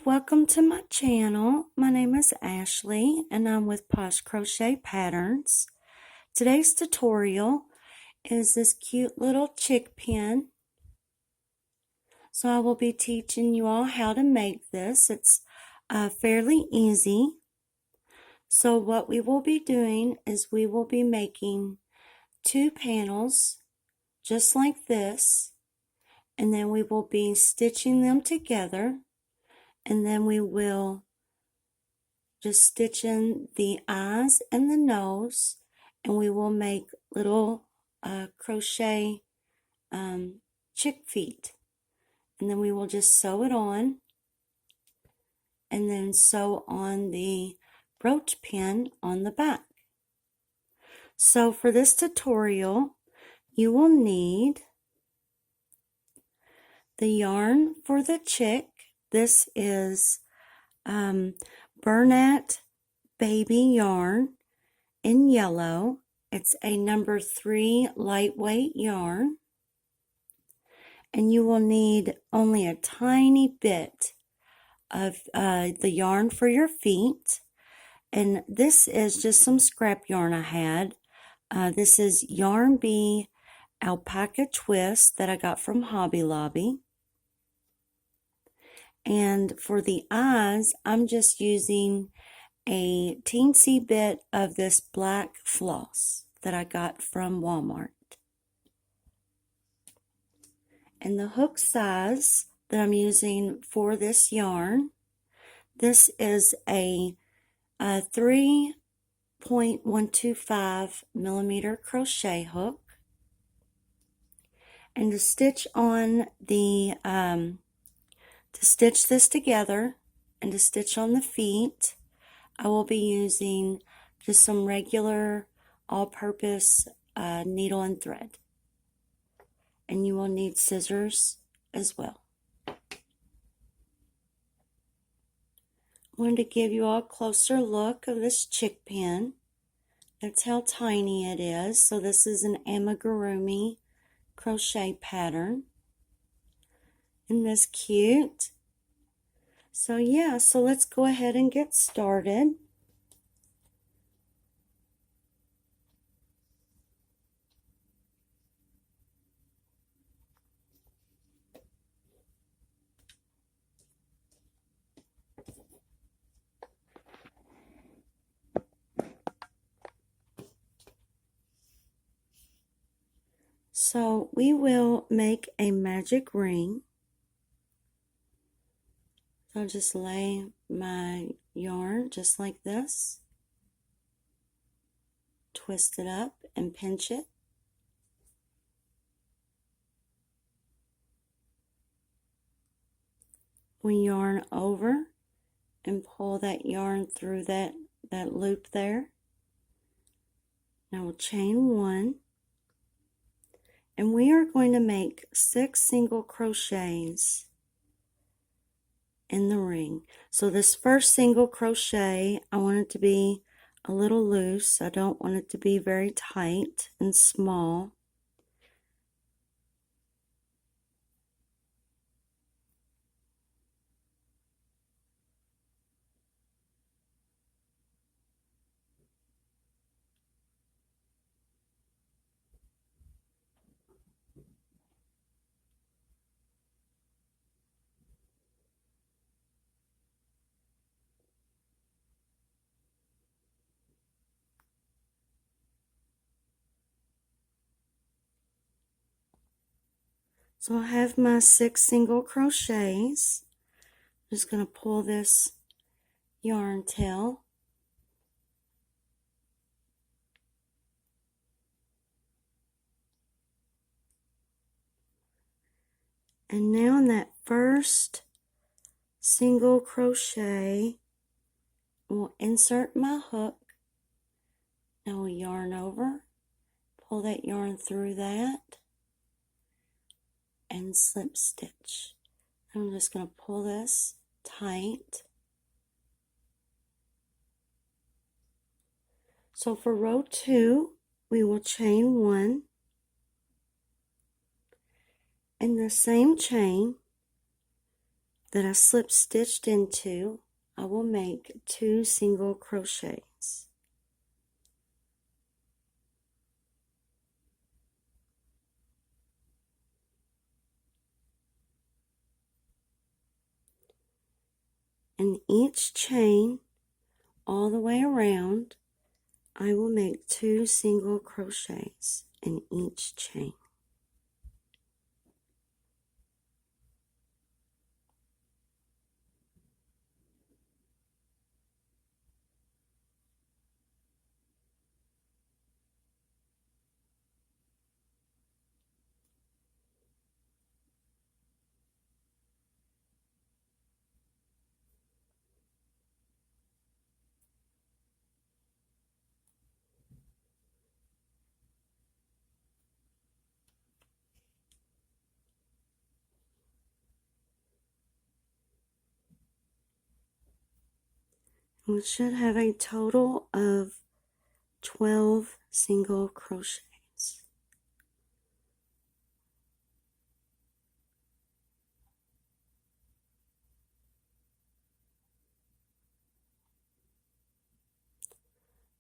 welcome to my channel. My name is Ashley and I'm with Posh Crochet Patterns. Today's tutorial is this cute little chick pin. So I will be teaching you all how to make this. It's fairly easy. So what we will be doing is we will be making 2 panels just like this, and then we will be stitching them together. And then we will just stitch in the eyes and the nose, and we will make little crochet chick feet. And then we will just sew it on, and then sew on the brooch pin on the back. So for this tutorial, you will need the yarn for the chick. This is Bernat Baby yarn in yellow. It's a number 3 lightweight yarn. And you will need only a tiny bit of the yarn for your feet. And this is just some scrap yarn I had. This is Yarn Bee Alpaca Twist that I got from Hobby Lobby. And for the eyes, I'm just using a teensy bit of this Black Floss that I got from Walmart. And the hook size that I'm using for this yarn, this is a 3.125 millimeter crochet hook. And to stitch on the to stitch this together and to stitch on the feet, I will be using just some regular all-purpose needle and thread. And you will need scissors as well. I wanted to give you all a closer look of this chick pin. That's how tiny it is. So this is an Amigurumi crochet pattern. Isn't this cute? So yeah, so let's go ahead and get started. So we will make a magic ring. I'll just lay my yarn just like this, twist it up and pinch it. We yarn over and pull that yarn through that loop there. Now we'll chain 1. And we are going to make 6 single crochets in the ring. So this first single crochet, I want it to be a little loose. I don't want it to be very tight and small. So I have my 6 single crochets. I'm just going to pull this yarn tail. And now in that first single crochet, we'll insert my hook. Now we'll yarn over, pull that yarn through that, and slip stitch. I'm just going to pull this tight. So for row 2, we will chain 1. In the same chain, that I slip stitched into, I will make 2 single crochets. In each chain, all the way around, I will make 2 single crochets in each chain. We should have a total of 12 single crochets.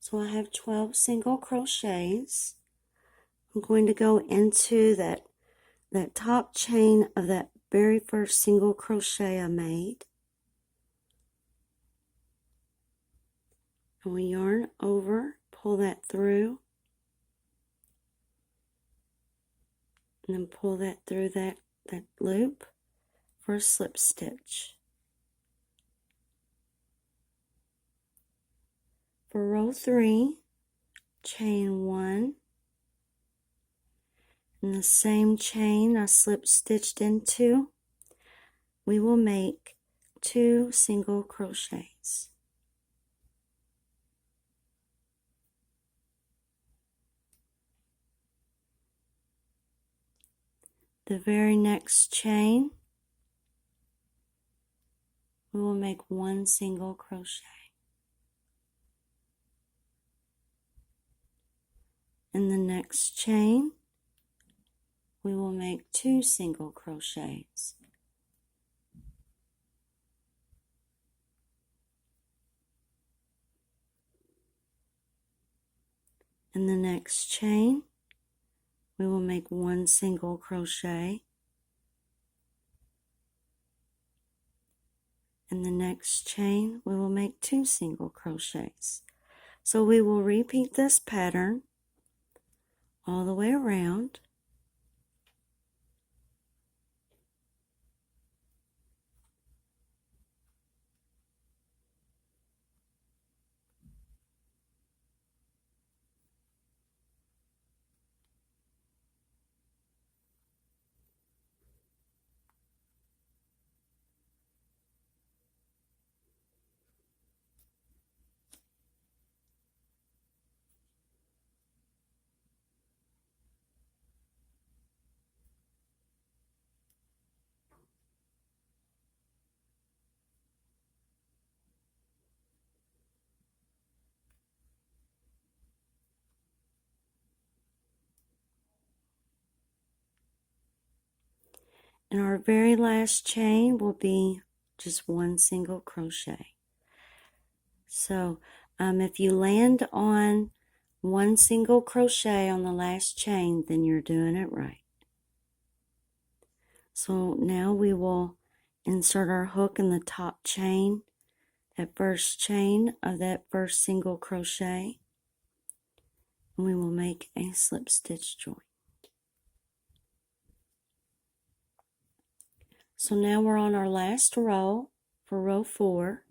So I have 12 single crochets. I'm going to go into that top chain of that very first single crochet I made. And we yarn over, pull that through, and then pull that through that loop for a slip stitch. For row 3, chain 1, in the same chain I slip stitched into, we will make 2 single crochets. The very next chain, we will make 1 single crochet. In the next chain, we will make 2 single crochets. In the next chain, we will make 1 single crochet. In the next chain, we will make 2 single crochets. So we will repeat this pattern all the way around. And our very last chain will be just 1 single crochet. So if you land on 1 single crochet on the last chain, then you're doing it right. So now we will insert our hook in the top chain, that first chain of that first single crochet, and we will make a slip stitch joint. So now we're on our last row for row 4.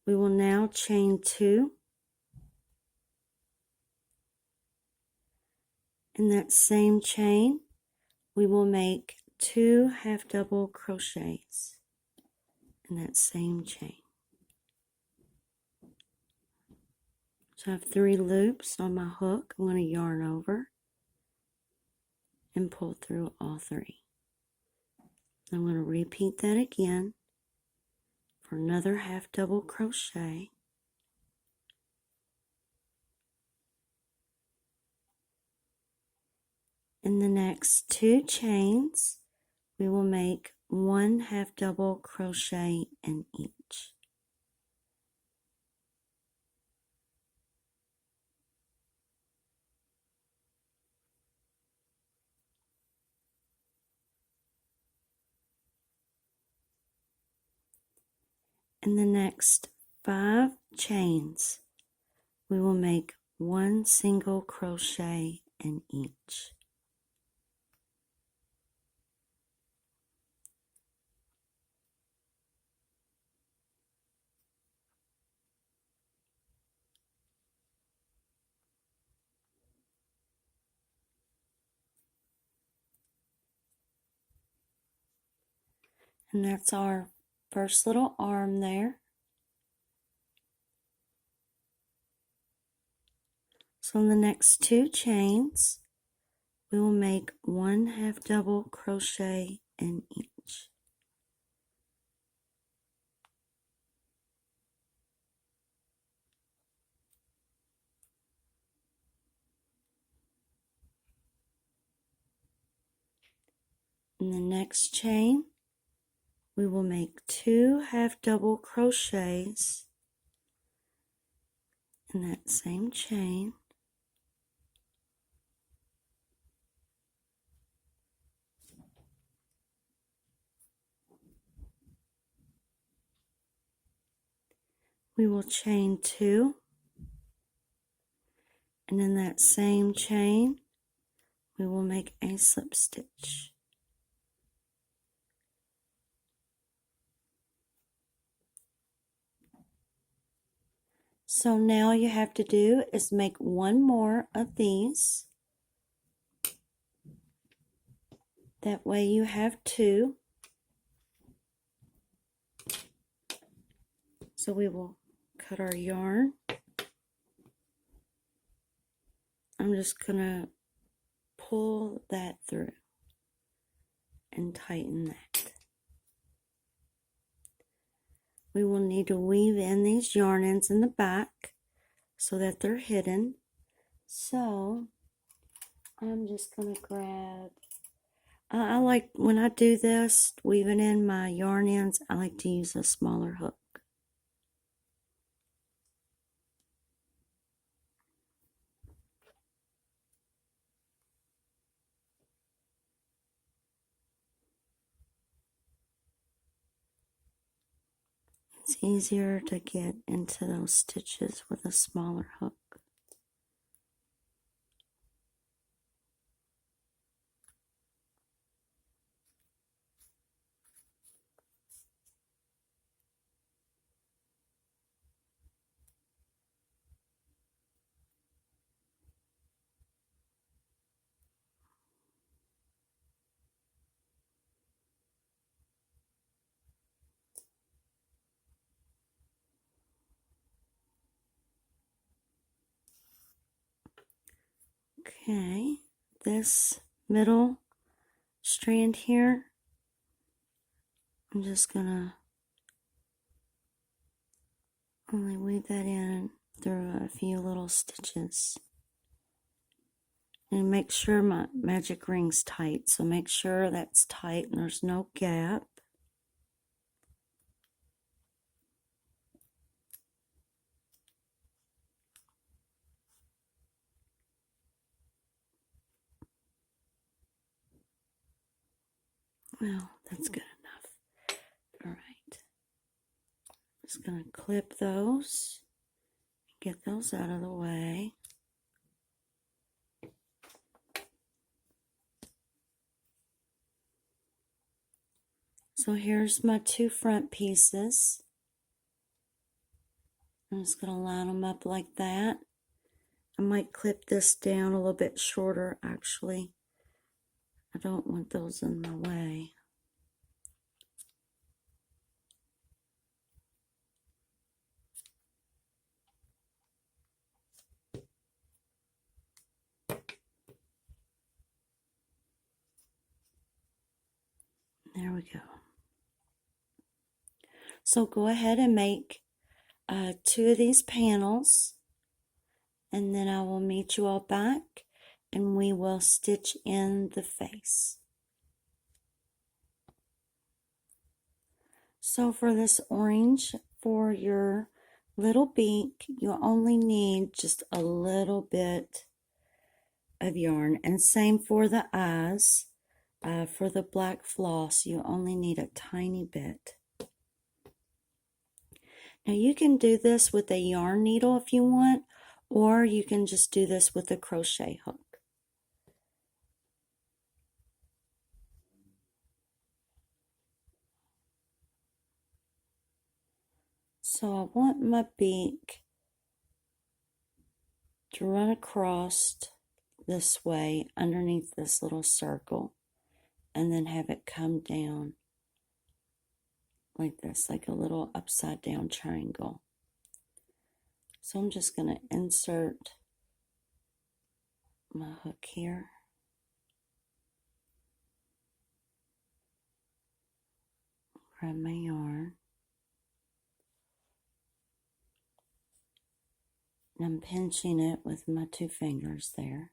We will now chain 2. In that same chain, we will make 2 half double crochets in that same chain. So I have 3 loops on my hook. I'm going to yarn over and pull through all 3. I'm going to repeat that again for another half double crochet. In the next 2 chains, we will make 1 half double crochet in each. In the next 5 chains, we will make 1 single crochet in each. And that's our first little arm there. So in the next 2 chains, we will make 1 half double crochet in each. In the next chain, we will make 2 half double crochets in that same chain. We will chain 2, and in that same chain, we will make a slip stitch. So now all you have to do is make 1 more of these. That way you have 2. So we will cut our yarn. I'm just going to pull that through and tighten that. We will need to weave in these yarn ends in the back so that they're hidden. So I'm just going to grab, I like, when I do this, weaving in my yarn ends, I like to use a smaller hook. It's easier to get into those stitches with a smaller hook. Okay, this middle strand here, I'm just gonna only weave that in through a few little stitches. And make sure my magic ring's tight, so make sure that's tight and there's no gap. Well, that's good enough. All right. Just going to clip those, get those out of the way. So here's my 2 front pieces. I'm just going to line them up like that. I might clip this down a little bit shorter, actually. I don't want those in my way. There we go. So go ahead and make 2 of these panels, and then I will meet you all back and we will stitch in the face. So for this orange, for your little beak, you only need just a little bit of yarn. And same for the eyes. For the black floss, you only need a tiny bit. Now you can do this with a yarn needle if you want, or you can just do this with a crochet hook. So I want my beak to run across this way underneath this little circle and then have it come down like this, like a little upside down triangle. So I'm just going to insert my hook here. Grab my yarn. And I'm pinching it with my 2 fingers there.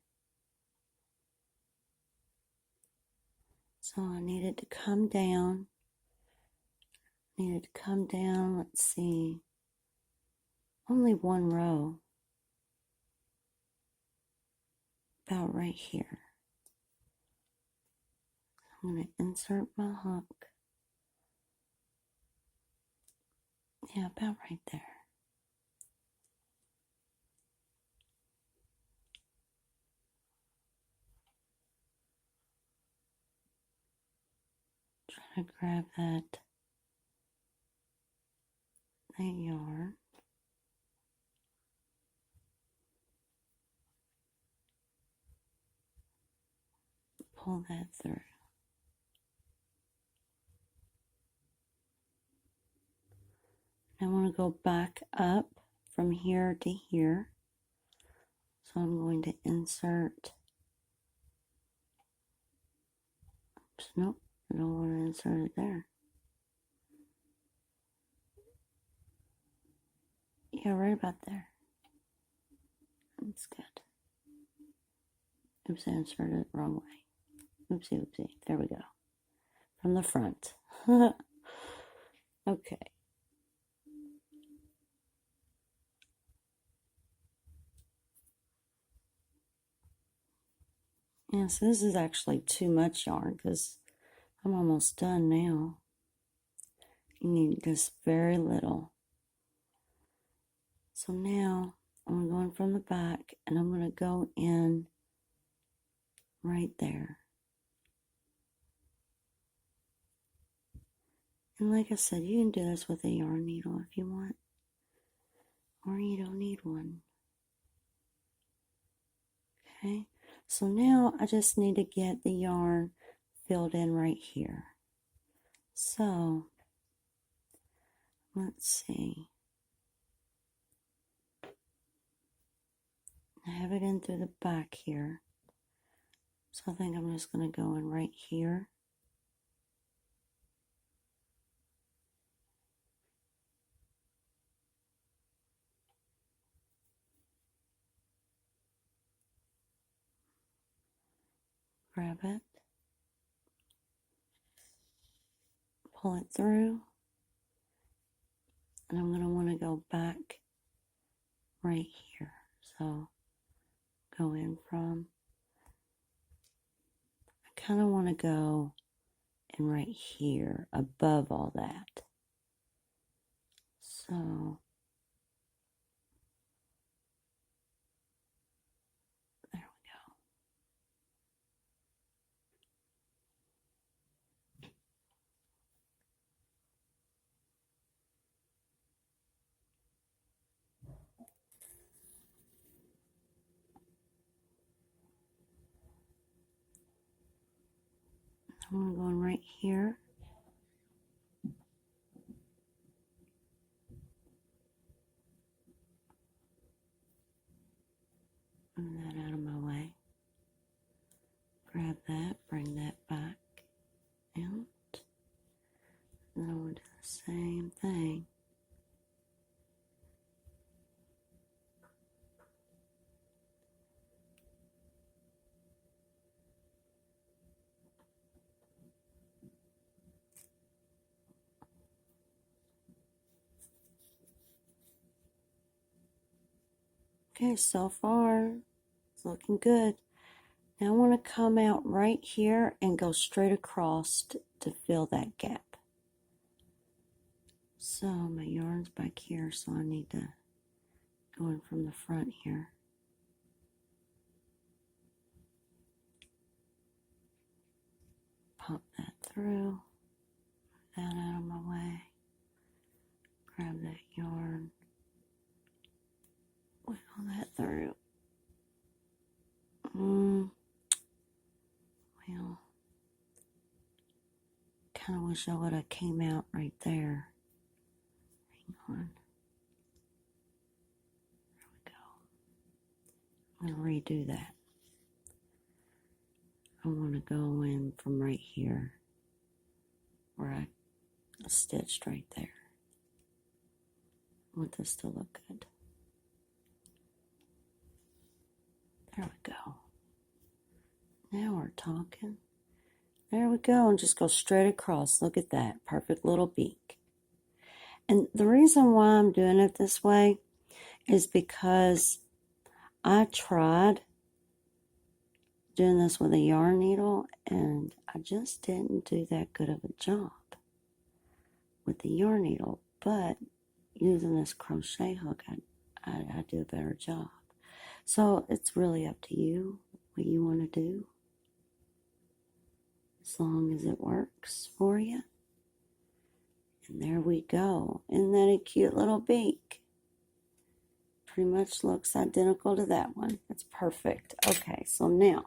So I need it to come down. Let's see, only 1 row. About right here. I'm going to insert my hook. Yeah, about right there. Try to grab that yarn. Pull that through. I want to go back up from here to here. So I'm going to insert. Oops, nope, I don't want to insert it there. Yeah, right about there. That's good. Oops, I inserted it the wrong way. Oopsie, oopsie. There we go. From the front. Okay. Yeah, so this is actually too much yarn because I'm almost done now. You need just very little. So now I'm going from the back and I'm going to go in right there. And like I said, you can do this with a yarn needle if you want, or you don't need one. Okay, so now I just need to get the yarn filled in right here. So let's see. I have it in through the back here. So I think I'm just going to go in right here. Grab it. Pull it through. And I'm going to want to go back right here. So go in from, I kind of want to go in right here above all that. So there we go. I'm going to go in right here. Move that out of my way. Grab that, bring that back out. And then we'll do the same thing. Okay, so far it's looking good. Now I want to come out right here and go straight across to fill that gap. So my yarn's back here, so I need to go in from the front here. Pop that through, that out of my way, grab that yarn, wiggle that through. Well, kind of wish I would have came out right there. Hang on. There we go. I'm going to redo that. I want to go in from right here where I stitched right there. I want this to look good. There we go. Now we're talking. There we go, and just go straight across. Look at that, perfect little beak. And the reason why I'm doing it this way is because I tried doing this with a yarn needle, and I just didn't do that good of a job with the yarn needle. But using this crochet hook, I do a better job. So it's really up to you what you want to do, as long as it works for you. And there we go. Isn't that a cute little beak? Pretty much looks identical to that one. That's perfect. Okay, so now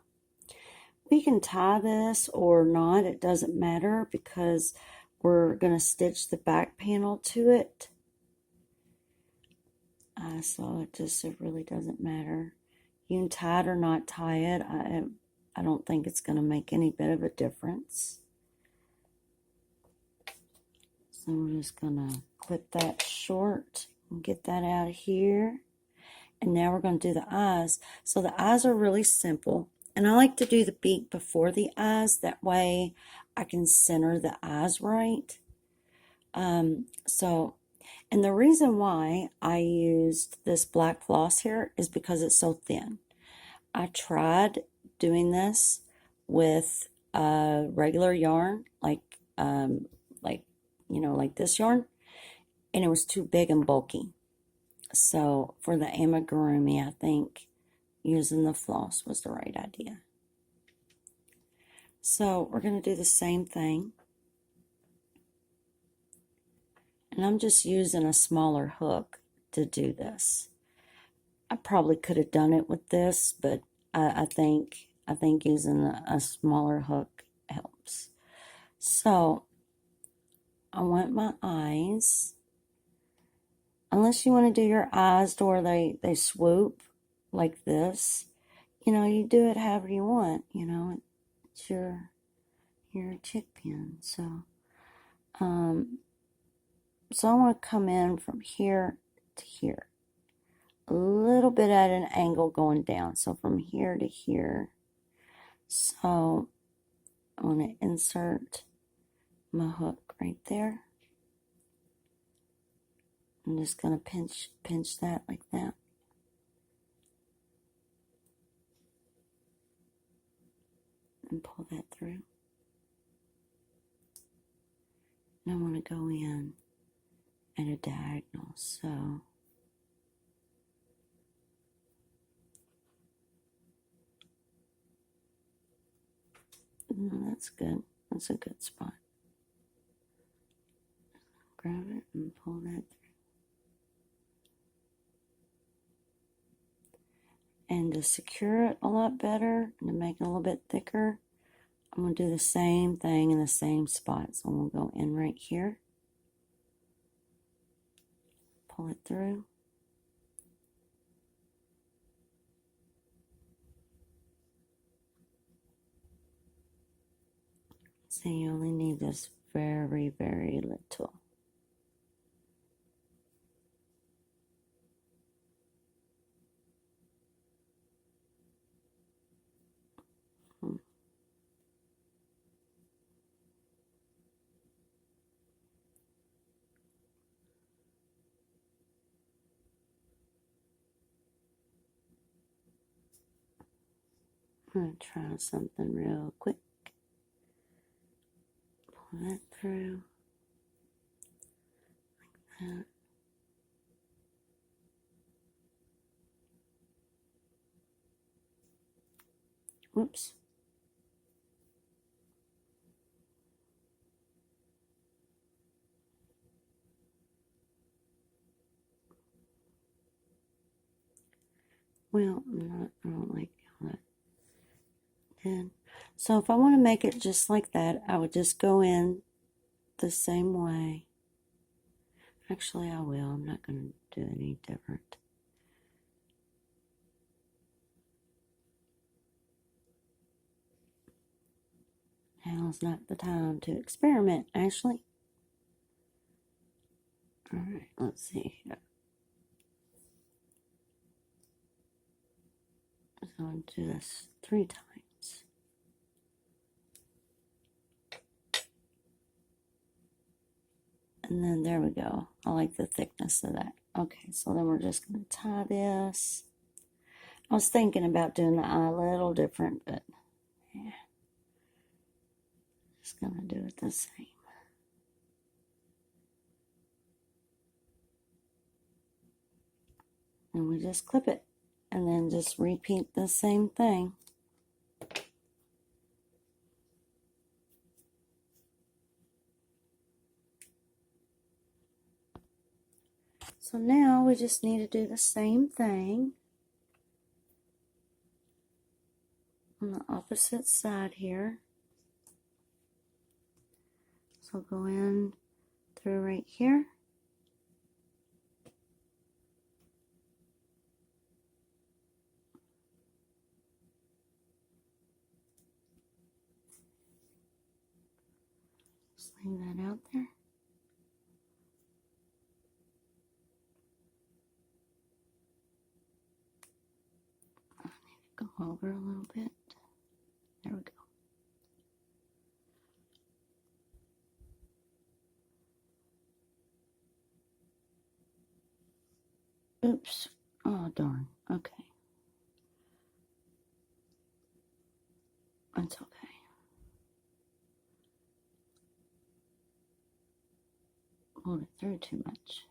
we can tie this or not. It doesn't matter because we're going to stitch the back panel to it. So it really doesn't matter. You can tie it or not tie it. I don't think it's going to make any bit of a difference. So we're just going to clip that short and get that out of here. And now we're going to do the eyes. So the eyes are really simple. And I like to do the beak before the eyes. That way I can center the eyes right. And the reason why I used this black floss here is because it's so thin. I tried doing this with regular yarn, like this yarn, and it was too big and bulky. So for the Amigurumi, I think using the floss was the right idea. So we're going to do the same thing. And I'm just using a smaller hook to do this. I probably could have done it with this, but I think using a smaller hook helps. So I want my eyes. Unless you want to do your eyes to where they swoop like this, you do it however you want. It's your chick pin. So I want to come in from here to here, a little bit at an angle going down. So from here to here. So I want to insert my hook right there. I'm just going to pinch that like that. And pull that through. And I want to go in at a diagonal, so that's good. That's a good spot. Grab it and pull that through. And to secure it a lot better and to make it a little bit thicker, I'm going to do the same thing in the same spot. So I'm going to go in right here, pull it through. So you only need this very, very little. I'm going to try something real quick. Pull that through like that. Whoops. Well, I don't like how that did. So if I want to make it just like that, I would just go in the same way. Actually, I will. I'm not going to do any different. Now's not the time to experiment, Ashley. All right, let's see here. I'm going to do this 3 times. And then there we go. I like the thickness of that. Okay, so then we're just going to tie this. I was thinking about doing the eye a little different, but yeah. Just going to do it the same. And we just clip it. And then just repeat the same thing. So now we just need to do the same thing on the opposite side here. So go in through right here. Just leave that out there. I need to go over a little bit. There we go. Oops. Oh, darn. Okay. That's okay. Pulled it through too much.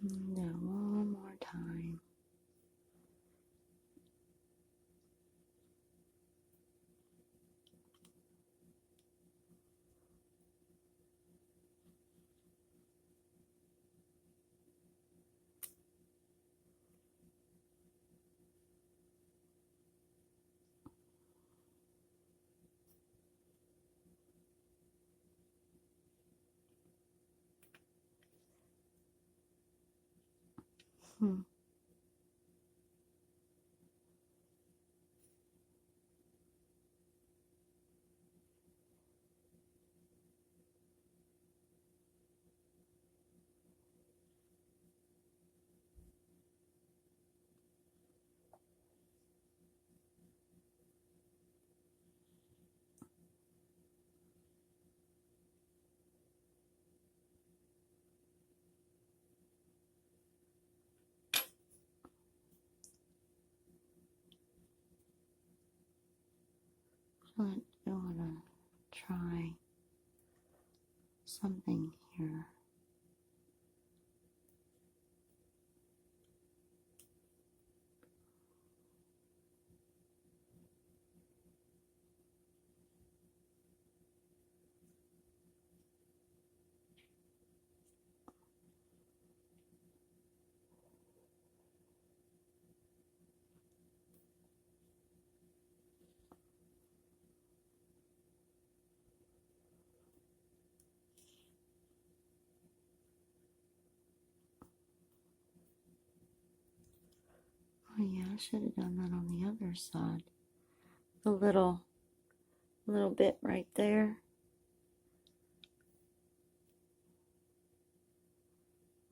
No, one more time. Hmm. I want to try something here. Oh yeah, I should have done that on the other side. The little bit right there.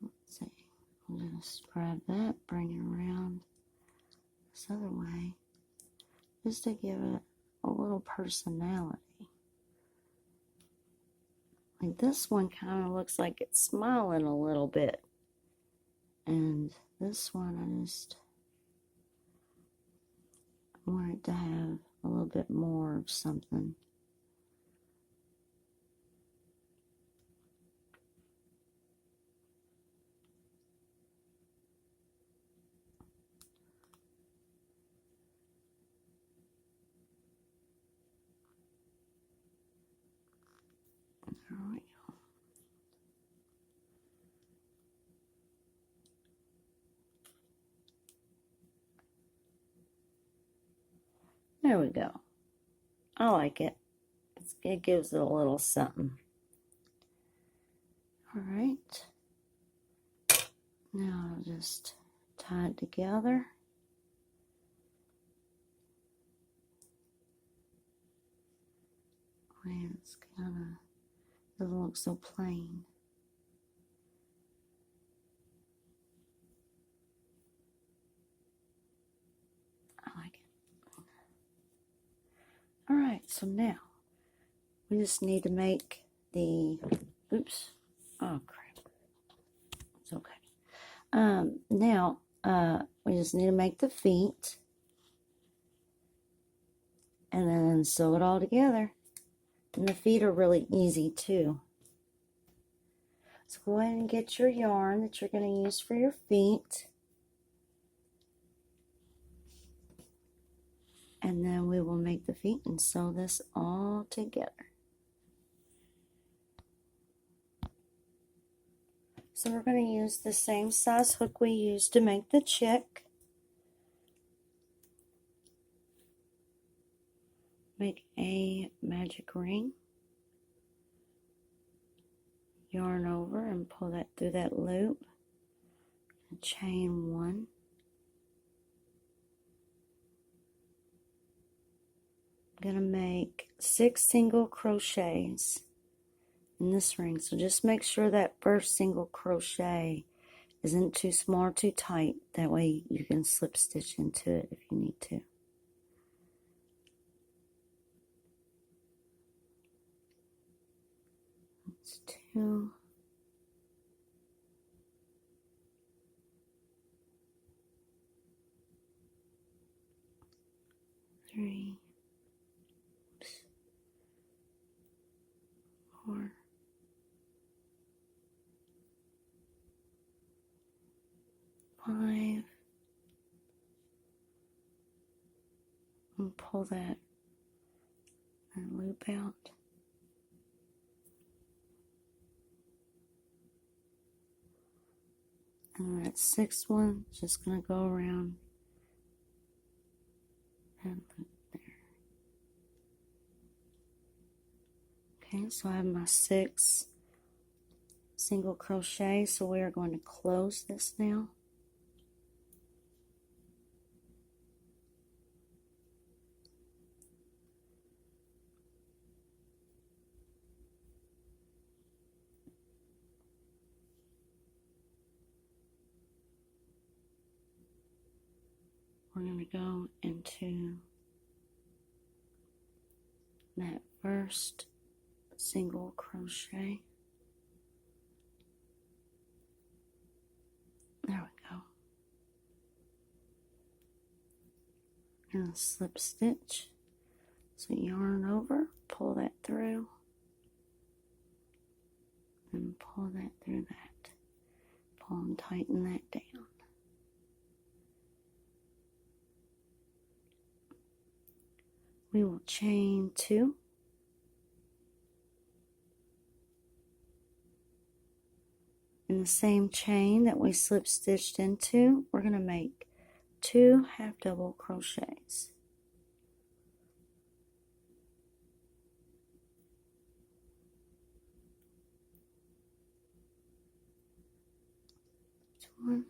Let's see. I'll just grab that, bring it around this other way, just to give it a little personality. Like this one kind of looks like it's smiling a little bit. And this one, I just want it to have a little bit more of something. There we go. There we go. I like it. It gives it a little something. All right. Now I'll just tie it together. And it's kind of, doesn't look so plain. I like it. All right, so now we just need to make the, oops, oh crap, it's okay. Now, we just need to make the feet and then sew it all together. And the feet are really easy too. So go ahead and get your yarn that you're going to use for your feet. And then we will make the feet and sew this all together. So we're going to use the same size hook we used to make the chick. Make a magic ring. Yarn over and pull that through that loop. And chain one. I'm going to make 6 single crochets in this ring. So just make sure that first single crochet isn't too small or too tight. That way you can slip stitch into it if you need to. That's 2. 3. 4. 5. And pull that loop out. And that 6th one is just going to go around and loop there. Okay, so I have my 6 single crochet, so we are going to close this now. We're going to go into that first single crochet. There we go. And slip stitch. So yarn over, pull that through, and pull that through that. Pull and tighten that down. We will chain 2. In the same chain that we slip stitched into, we're going to make 2 half double crochets. One,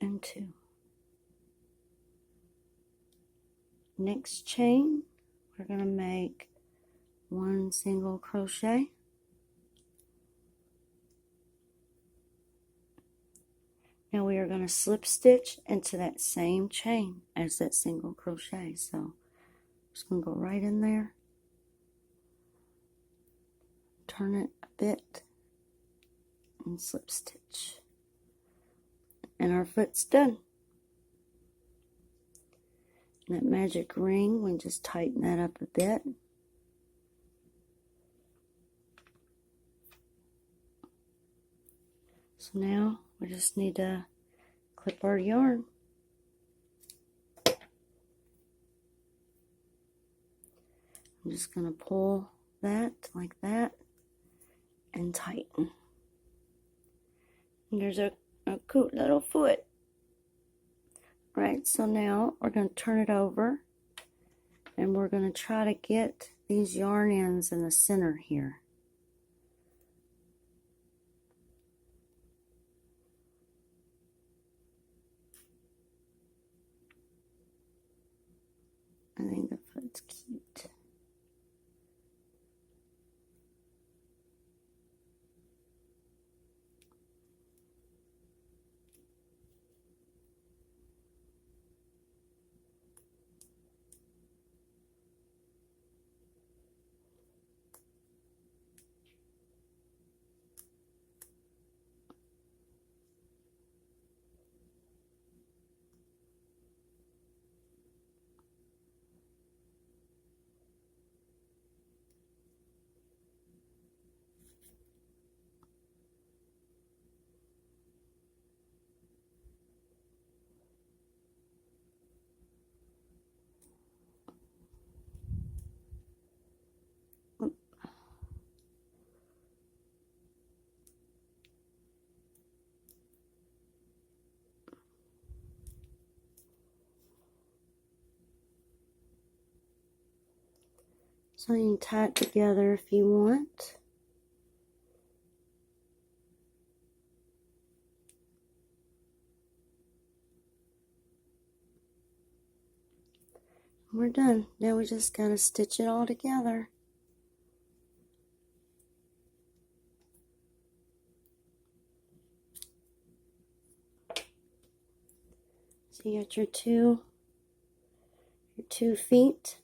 and 2. Next chain, we're going to make 1 single crochet. Now we are going to slip stitch into that same chain as that single crochet. So I'm just going to go right in there, turn it a bit, and slip stitch. And our foot's done. And that magic ring, we just tighten that up a bit. So now we just need to clip our yarn. I'm just going to pull that like that and tighten. And there's a cute little foot. Right, so now we're going to turn it over and we're going to try to get these yarn ends in the center here. I think the foot's cute. So you can tie it together if you want. We're done. Now we just gotta stitch it all together. So you got your two feet.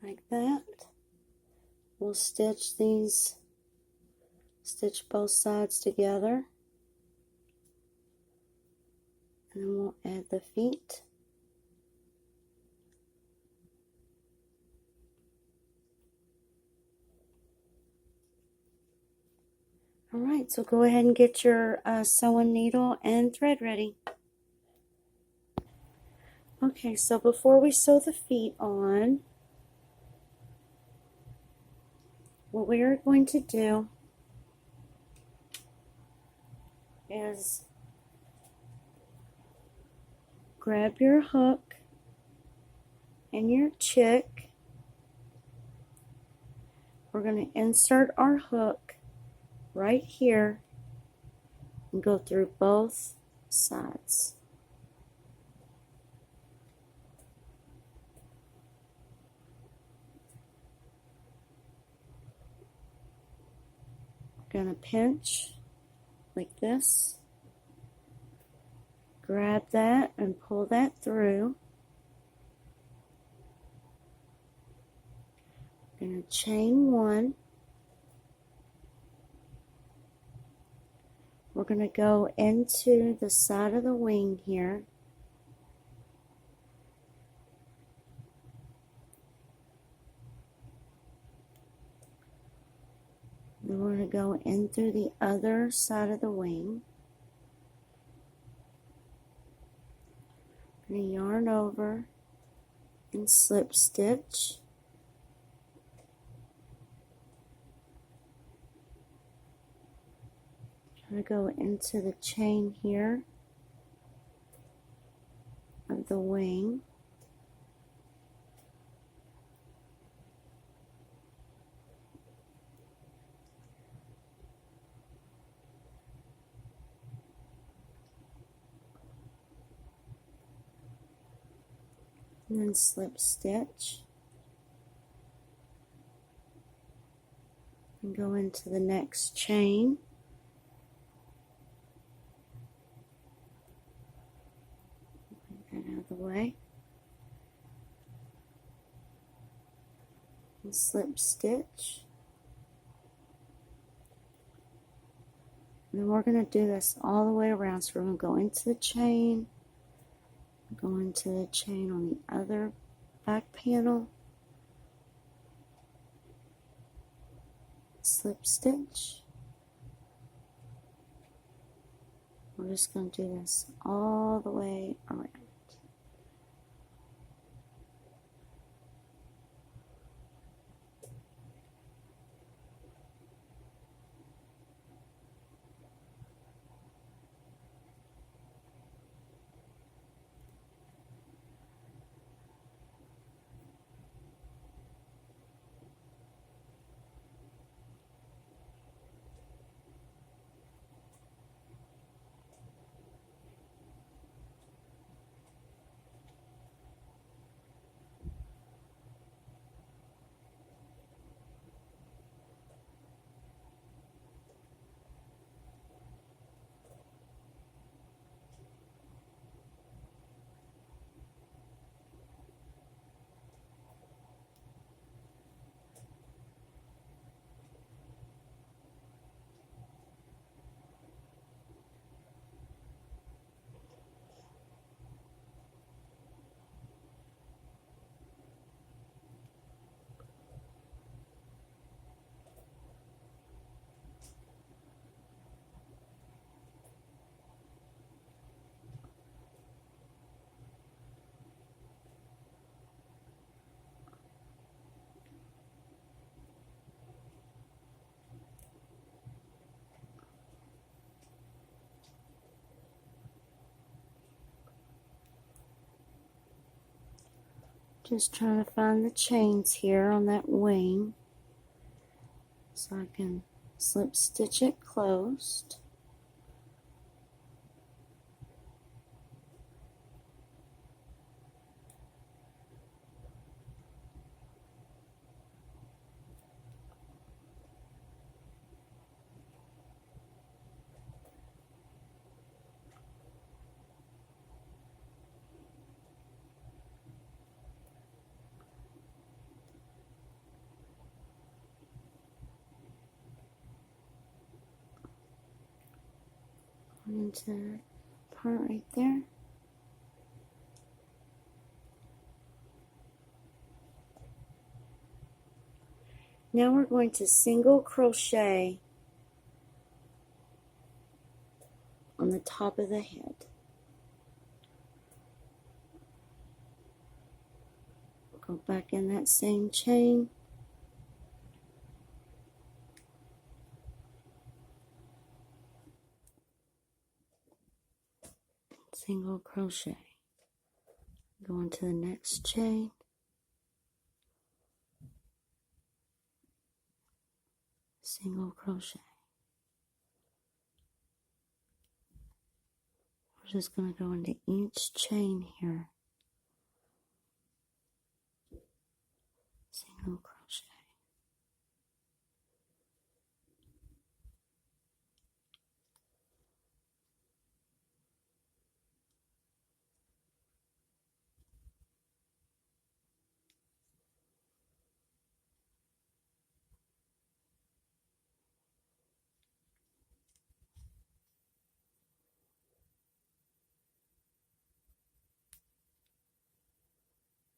Like that. We'll stitch both sides together. And then we'll add the feet. Alright, so go ahead and get your sewing needle and thread ready. Okay, so before we sew the feet on, what we are going to do is grab your hook and your chick. We're going to insert our hook right here and go through both sides. We're going to pinch like this, grab that and pull that through. We're going to chain 1. We're going to go into the side of the wing here. Then we're going to go in through the other side of the wing. We're going to yarn over and slip stitch. I'm going to go into the chain here of the wing. and then slip stitch and go into the next chain. Get that out of the way. And slip stitch. And then we're going to do this all the way around. So we're going to go into the chain, go into the chain on the other back panel, slip stitch. We're just going to do this all the way around. Just trying to find the chains here on that wing so I can slip stitch it closed. Into that part right there. Now we're going to single crochet on the top of the head. Go back in that same chain. Single crochet. Go into the next chain. Single crochet. We're just going to go into each chain here. Single crochet.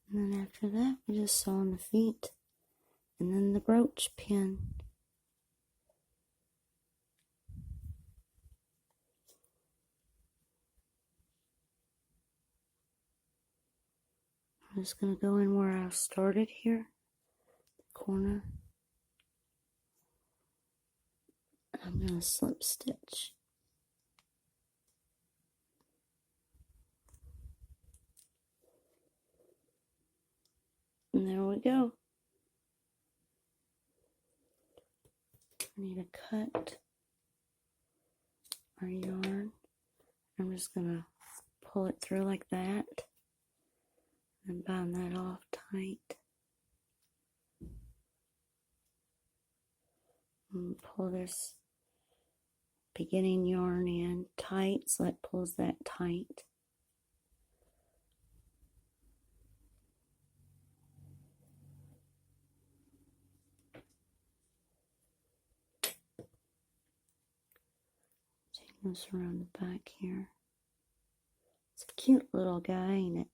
And then after that, we just sew on the feet and then the brooch pin. I'm just going to go in where I started here, the corner. I'm going to slip stitch. And there we go. I need to cut our yarn. I'm just going to pull it through like that. And bind that off tight. And pull this beginning yarn in tight so it pulls that tight. Take this around the back here. It's a cute little guy, ain't it?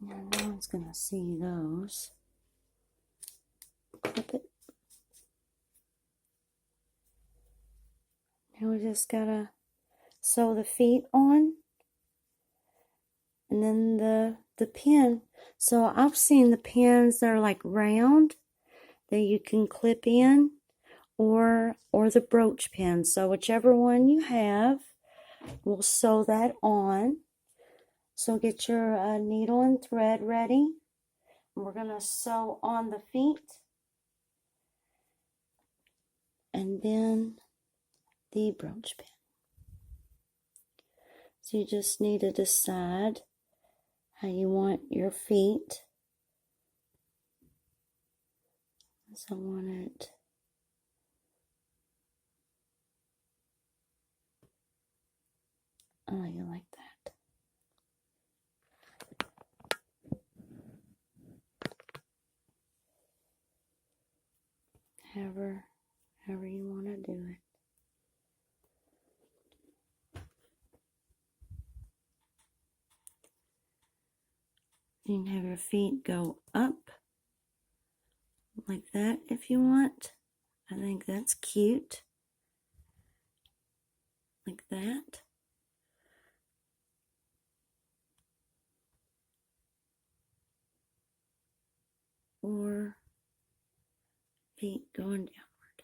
Now no one's gonna see those. Clip it. Now we just gotta sew the feet on, and then the pin. So I've seen the pins that are like round that you can clip in, or the brooch pin. So whichever one you have, we'll sew that on. So get your needle and thread ready. We're gonna sew on the feet, and then the brooch pin. So you just need to decide how you want your feet. So I want it you like that. However you want to do it. You can have your feet go up like that if you want. I think that's cute. Like that. Or feet going downward.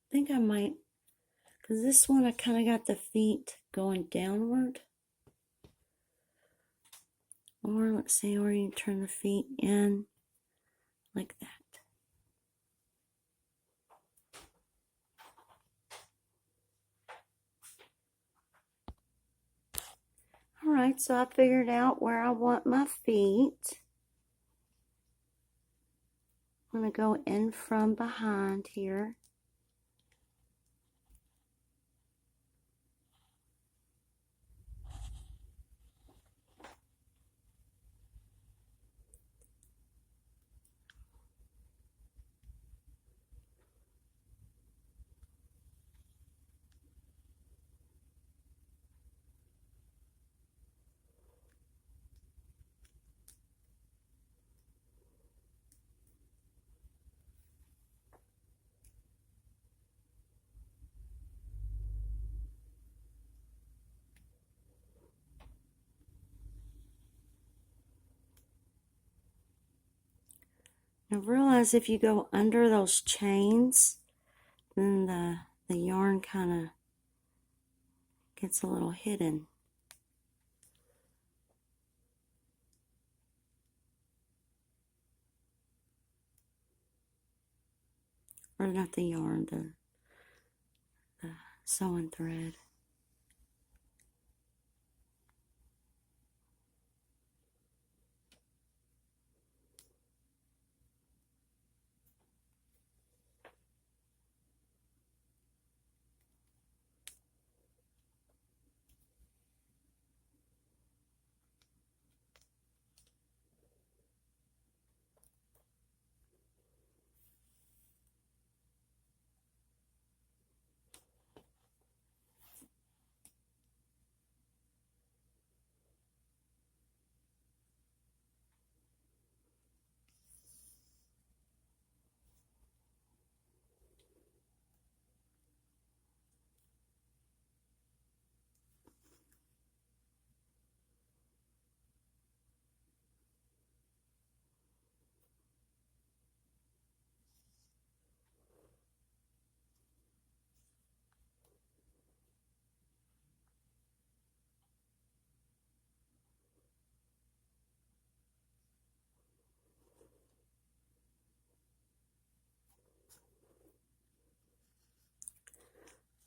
I think I might, because this one I kind of got the feet going downward. Or let's see, where you turn the feet in like that. Alright, so I figured out where I want my feet. I'm going to go in from behind here. Now realize if you go under those chains, then the yarn kind of gets a little hidden. Or not the yarn, the sewing thread.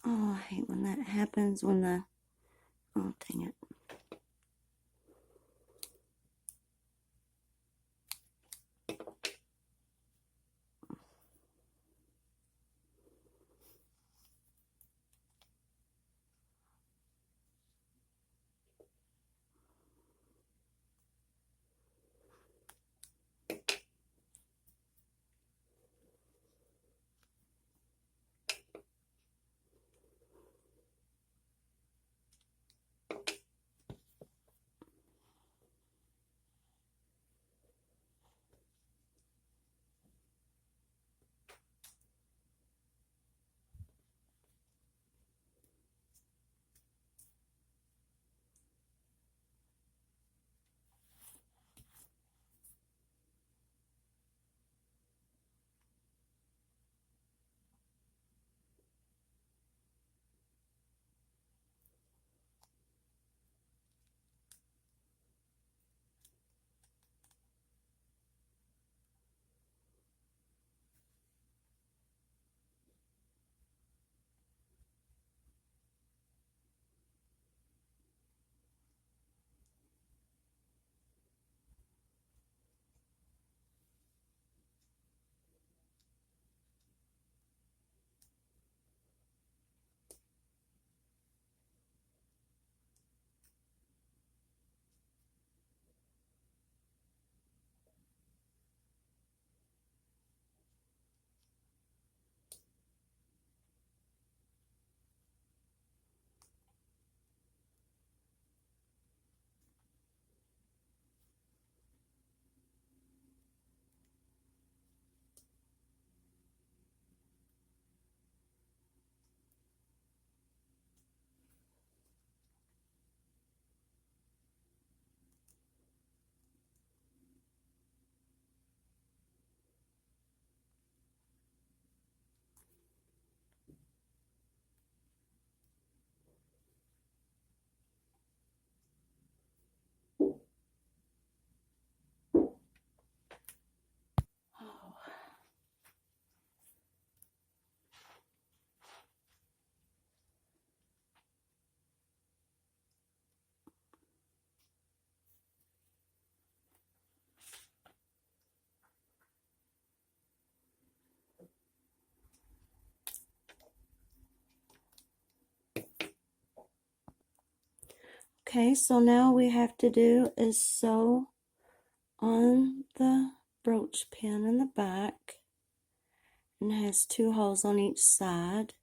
Oh, I hate when that happens when the, oh, dang it. Oh. Okay, so now we have to do is sew on the brooch pin in the back, and it has 2 holes on each side.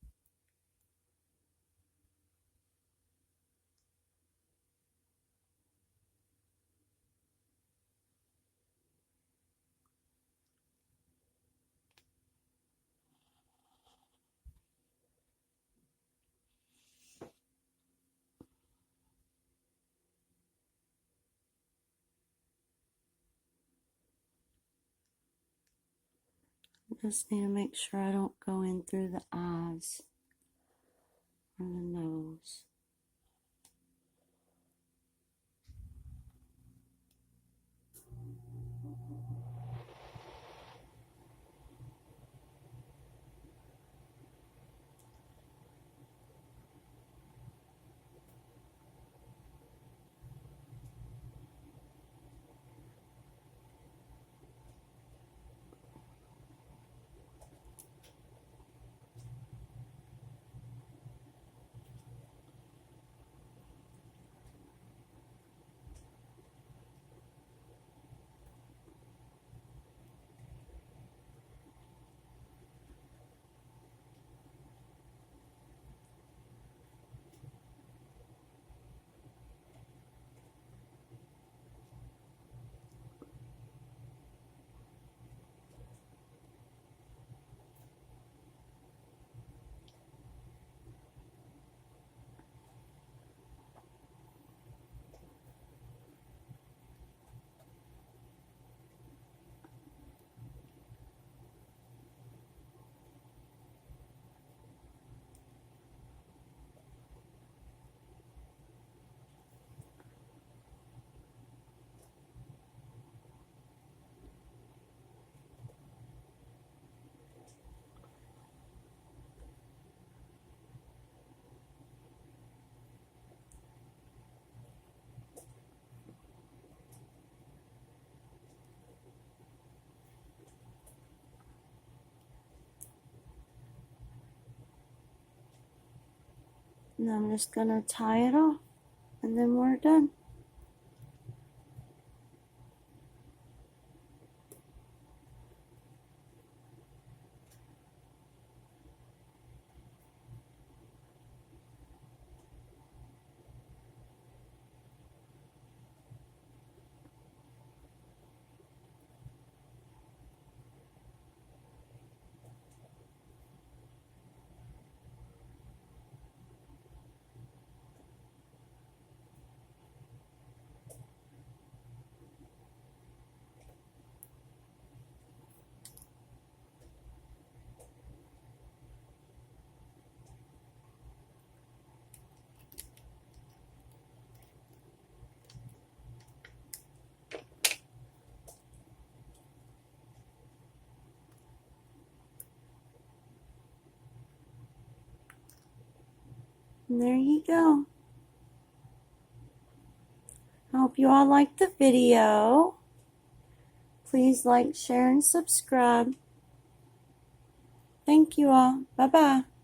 Just need to make sure I don't go in through the eyes or the nose. And I'm just going to tie it off, and then we're done. And there you go. I hope you all liked the video. Please like, share, and subscribe. Thank you all. Bye-bye.